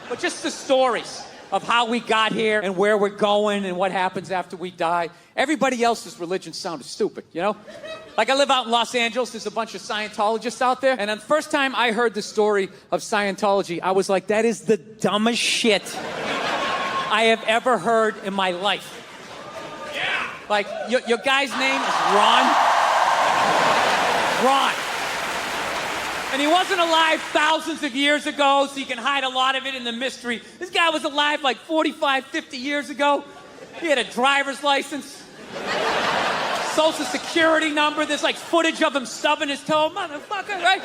But just the stories of how we got here and where we're going and what happens after we die. Everybody else's religion sounded stupid, you know? Like, I live out in Los Angeles. There's a bunch of Scientologists out there. And the first time I heard the story of Scientology, I was like, that is the dumbest shit I have ever heard in my life. Yeah. Like, your guy's name is Ron. Ron. And he wasn't alive thousands of years ago, so you can hide a lot of it in the mystery. This guy was alive like 45, 50 years ago. He had a driver's license, social security number. There's like footage of him stubbing his toe. Motherfucker, right?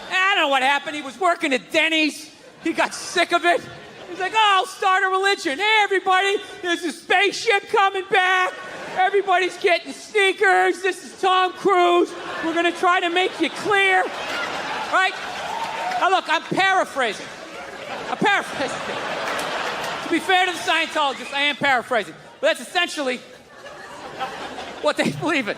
And I don't know what happened. He was working at Denny's. He got sick of it. He's like, oh, I'll start a religion. Hey, everybody, there's a spaceship coming back. Everybody's getting sneakers. This is Tom Cruise. We're going to try to make you clear. Right? Now, look, I'm paraphrasing. To be fair to the Scientologists, I am paraphrasing. But that's essentially what they believe in.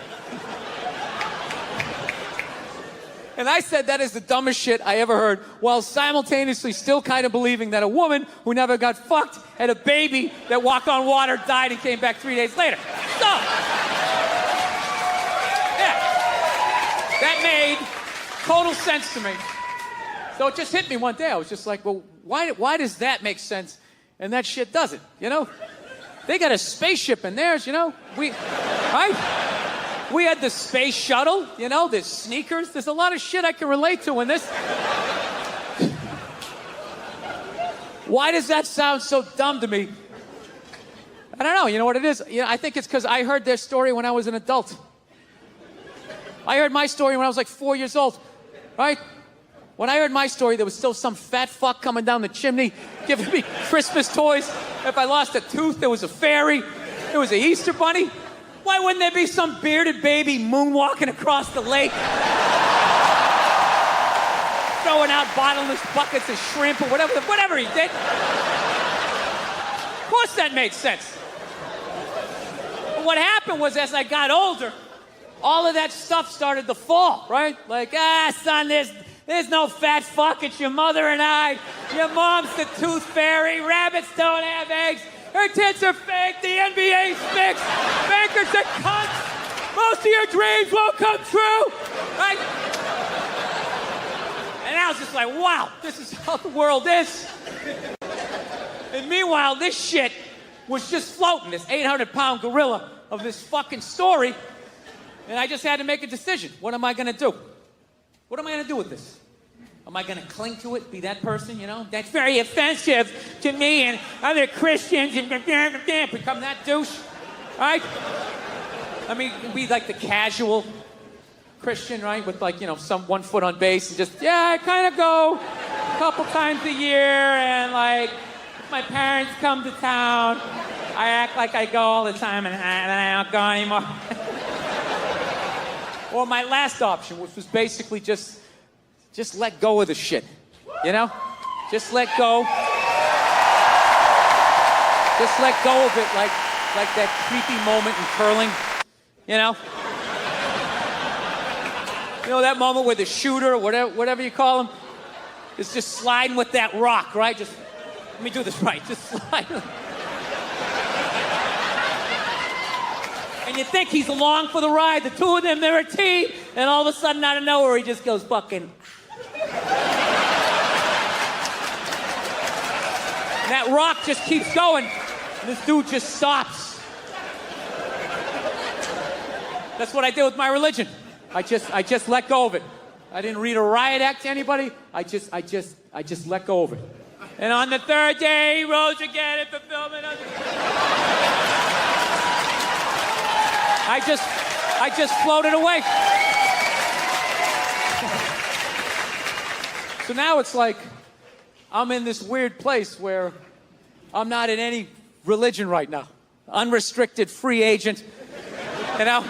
And I said that is the dumbest shit I ever heard, while simultaneously still kind of believing that a woman who never got fucked had a baby that walked on water, died, and came back 3 days later. So, yeah, that made total sense to me. So it just hit me one day. I was just like, well, why does that make sense and that shit doesn't, you know? They got a spaceship in theirs, you know? Right? We had the space shuttle, you know, there's sneakers. There's a lot of shit I can relate to in this. Why does that sound so dumb to me? I don't know. You know what it is? You know, I think it's because I heard their story when I was an adult. I heard my story when I was like 4 years old, right? When I heard my story, there was still some fat fuck coming down the chimney giving me Christmas toys. If I lost a tooth, there was a fairy. There was an Easter bunny. Why wouldn't there be some bearded baby moonwalking across the lake? Throwing out bottomless buckets of shrimp or whatever he did. Of course that made sense. But what happened was, as I got older, all of that stuff started to fall, right? Like, son, there's no fat fuck, it's your mother and I. Your mom's the tooth fairy, rabbits don't have eggs. Her tits are fake, the NBA's fixed, bankers are cunts, most of your dreams won't come true, right? And I was just like, wow, this is how the world is. And meanwhile, this shit was just floating, this 800-pound gorilla of this fucking story, and I just had to make a decision. What am I gonna do? What am I gonna do with this? Am I going to cling to it, be that person, you know? That's very offensive to me and other Christians and become that douche, right? I mean, be like the casual Christian, right? With like, you know, some 1 foot on base and just, yeah, I kind of go a couple times a year and like, if my parents come to town, I act like I go all the time and I don't go anymore. Or my last option, which was basically just let go of the shit, you know? Just let go. Just let go of it like that creepy moment in curling, you know? You know that moment where the shooter, or whatever you call him, is just sliding with that rock, right? Just, let me do this right, just slide. And you think he's along for the ride, the two of them, they're a team, and all of a sudden, out of nowhere, he just goes fucking... And that rock just keeps going, and this dude just stops. That's what I did with my religion. I just let go of it. I didn't read a riot act to anybody. I just let go of it. And on the third day, he rose again in fulfillment of... I just floated away. So now it's like I'm in this weird place where I'm not in any religion right now. Unrestricted free agent, you know?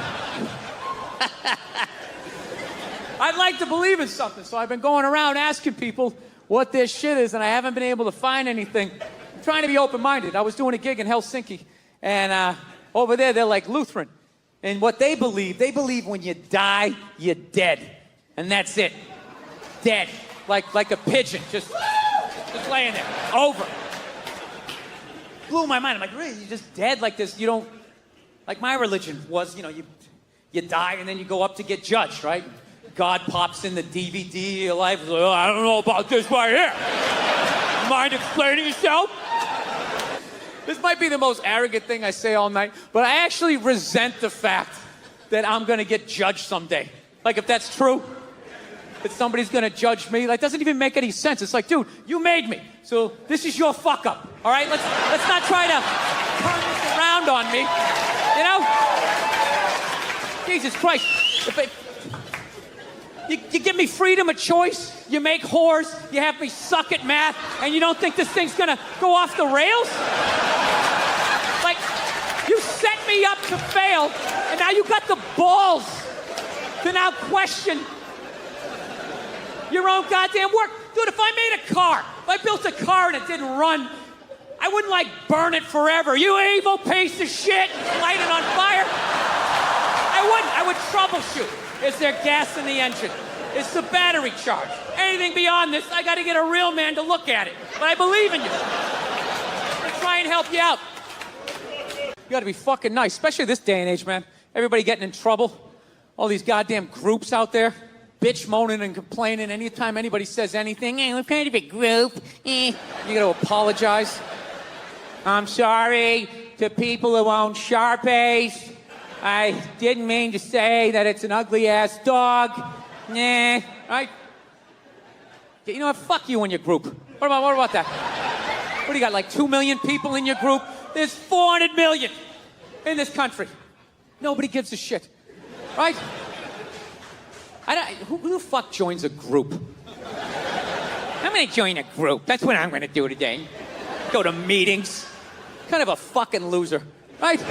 I'd like to believe in something, so I've been going around asking people what their shit is, and I haven't been able to find anything. I'm trying to be open-minded. I was doing a gig in Helsinki, and over there, they're like Lutheran. And what they believe when you die, you're dead. And that's it. Dead. like a pigeon, just laying there, over. Blew my mind. I'm like, really? You're just dead like this? You don't, like my religion was, you die and then you go up to get judged, right? God pops in the DVD of your life. Like, oh, I don't know about this right here. Mind explaining yourself? This might be the most arrogant thing I say all night, but I actually resent the fact that I'm gonna get judged someday. Like, if that's true, that somebody's gonna judge me, like, doesn't even make any sense. It's like, dude, you made me, so this is your fuck up, all right? Let's not try to turn this around on me, you know? Jesus Christ. You give me freedom of choice, you make whores, you have me suck at math, and you don't think this thing's gonna go off the rails? Like, you set me up to fail, and now you got the balls to now question your own goddamn work. Dude, if I made a car, if I built a car and it didn't run, I wouldn't, like, burn it forever. You evil piece of shit, light it on fire. I wouldn't. I would troubleshoot. Is there gas in the engine? Is the battery charged? Anything beyond this, I got to get a real man to look at it. But I believe in you. I'm going to try and help you out. You got to be fucking nice, especially this day and age, man. Everybody getting in trouble. All these goddamn groups out there, bitch moaning and complaining. Anytime anybody says anything, hey, we're part of a group. You got to apologize. I'm sorry to people who own Sharpies. I didn't mean to say that it's an ugly-ass dog. Nah, right? You know what? Fuck you and your group. What about that? What do you got, like 2 million people in your group? There's 400 million in this country. Nobody gives a shit, right? Who the fuck joins a group? I'm gonna join a group. That's what I'm gonna do today. Go to meetings. Kind of a fucking loser, right?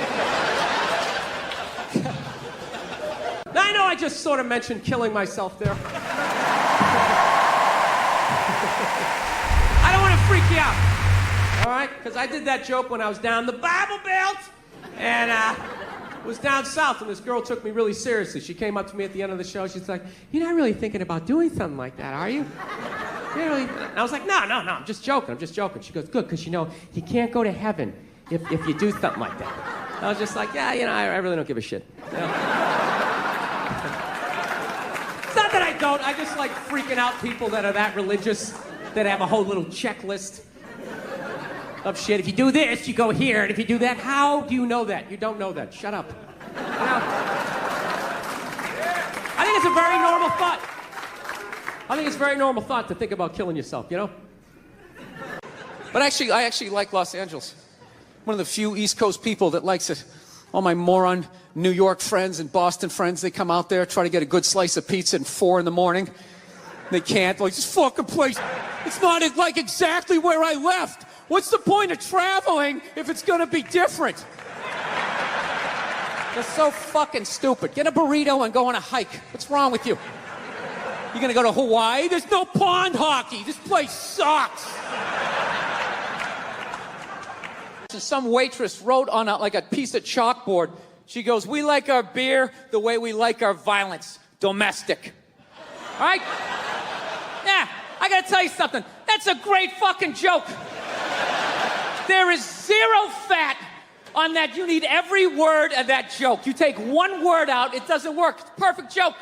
Now, I know I just sort of mentioned killing myself there. I don't want to freak you out, all right? Because I did that joke when I was down the Bible Belt and was down south, and this girl took me really seriously. She came up to me at the end of the show. She's like, "You're not really thinking about doing something like that, are you?" And I was like, no, I'm just joking. She goes, good, because, you can't go to heaven if you do something like that. I was just like, yeah, I really don't give a shit. You know? It's not that I don't. I just like freaking out people that are that religious, that have a whole little checklist of shit. If you do this, you go here, and if you do that, how do you know that? You don't know that. Shut up. I think it's a very normal thought. I think it's a very normal thought to think about killing yourself, But I actually like Los Angeles. One of the few East Coast people that likes it. All my moron New York friends and Boston friends, they come out there, try to get a good slice of pizza at 4 a.m. They can't. Like, this fucking place, it's not like exactly where I left. What's the point of traveling if it's gonna be different? They're so fucking stupid. Get a burrito and go on a hike. What's wrong with you? You're gonna go to Hawaii? There's no pond hockey. This place sucks. Some waitress wrote on a piece of chalkboard. She goes, "We like our beer the way we like our violence, domestic." All right? Yeah, I gotta tell you something. That's a great fucking joke. There is zero fat on that. You need every word of that joke. You take one word out, it doesn't work. It's a perfect joke.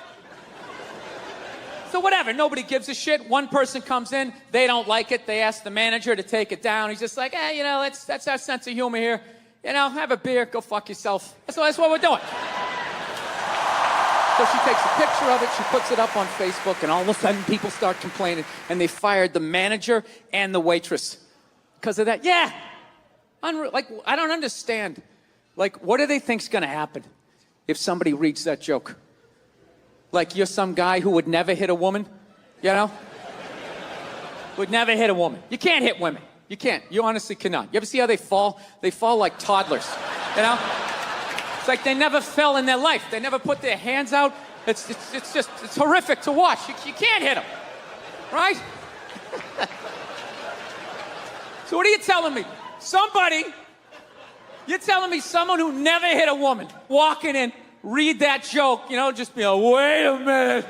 So whatever, nobody gives a shit. One person comes in, they don't like it. They ask the manager to take it down. He's just like, hey, that's our sense of humor here. Have a beer, go fuck yourself. That's what we're doing. So she takes a picture of it, she puts it up on Facebook, and all of a sudden people start complaining, and they fired the manager and the waitress because of that. Yeah, I don't understand. What do they think's gonna happen if somebody reads that joke? Like, you're some guy who would never hit a woman, Would never hit a woman. You can't hit women. You can't. You honestly cannot. You ever see how they fall? They fall like toddlers, It's like they never fell in their life. They never put their hands out. It's horrific to watch. You can't hit them, right? So what are you telling me? You're telling me someone who never hit a woman, walking in, read that joke, just be like, wait a minute.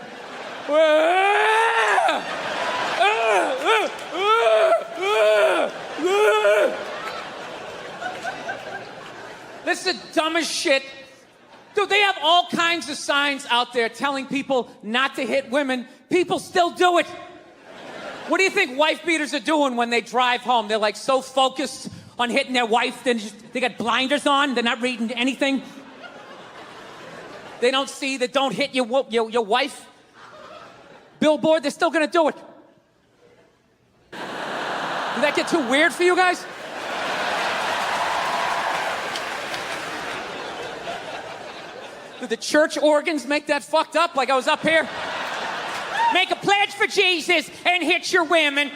the dumbest shit. Dude, they have all kinds of signs out there telling people not to hit women. People still do it. What do you think wife beaters are doing when they drive home? They're like so focused on hitting their wife, they got blinders on, they're not reading anything. They don't see that don't hit your wife. Billboard, they're still gonna do it. Did that get too weird for you guys? Did the church organs make that fucked up? Like I was up here? Make a pledge for Jesus and hit your women.